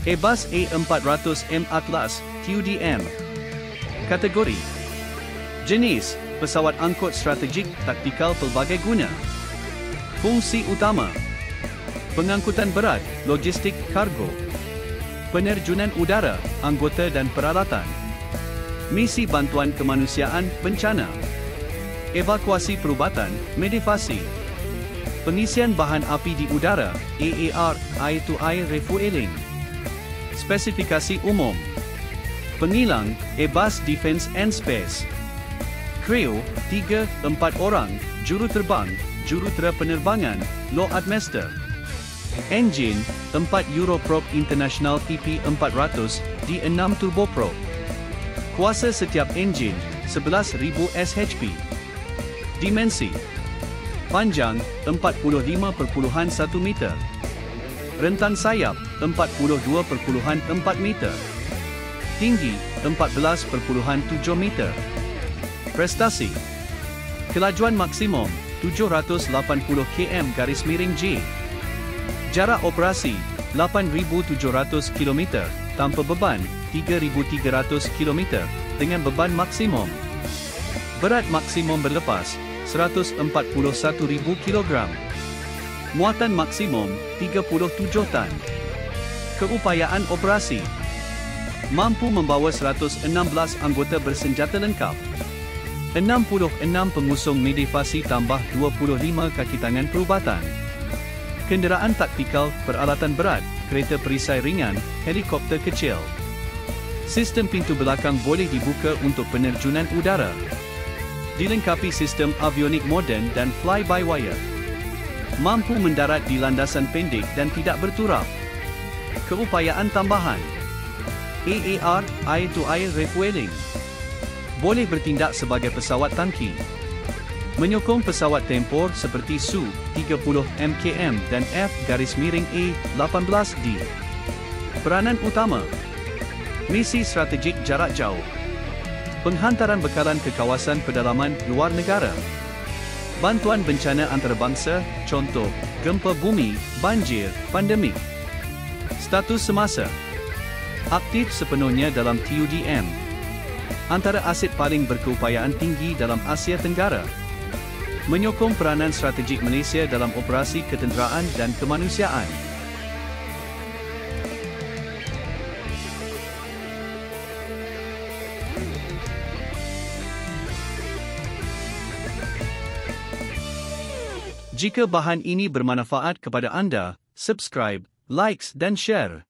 Airbus A400M Atlas, TUDM. Kategori: jenis, pesawat angkut strategik taktikal pelbagai guna. Fungsi utama: pengangkutan berat, logistik, kargo. Penerjunan udara, anggota dan peralatan. Misi bantuan kemanusiaan, bencana. Evakuasi perubatan, medivasi. Pengisian bahan api di udara, AAR, air-to-air refueling. Spesifikasi umum: pengilang, Airbus Defence and Space. Crew, 3-4 orang, juruterbang, jurutera penerbangan, Loadmaster. Enjin, 4 Europrop International EP400, D6 Turboprop. Kuasa setiap enjin, 11,000 shp. Dimensi: panjang, 45.1 meter. Rentan sayap, 42.4 meter. Tinggi, 14.7 meter. Prestasi: kelajuan maksimum, 780 km/J. Jarak operasi, 8,700 km, tanpa beban, 3,300 km, dengan beban maksimum. Berat maksimum berlepas, 141,000 kg. Muatan maksimum, 37 tan. Keupayaan operasi: mampu membawa 116 anggota bersenjata lengkap. 66 pengusung medivasi tambah 25 kaki tangan perubatan. Kenderaan taktikal, peralatan berat, kereta perisai ringan, helikopter kecil. Sistem pintu belakang boleh dibuka untuk penerjunan udara. Dilengkapi sistem avionik moden dan fly-by-wire. Mampu mendarat di landasan pendek dan tidak berturap. Keupayaan tambahan: AAR, air-to-air refueling. Boleh bertindak sebagai pesawat tangki. Menyokong pesawat tempur seperti Su-30 MKM dan F-A-18D. Peranan utama: misi strategik jarak jauh. Penghantaran bekalan ke kawasan pedalaman luar negara. Bantuan bencana antarabangsa, contoh, gempa bumi, banjir, pandemik. Status semasa: aktif sepenuhnya dalam TUDM. Antara aset paling berkeupayaan tinggi dalam Asia Tenggara. Menyokong peranan strategik Malaysia dalam operasi ketenteraan dan kemanusiaan. Jika bahan ini bermanfaat kepada anda, subscribe, likes dan share.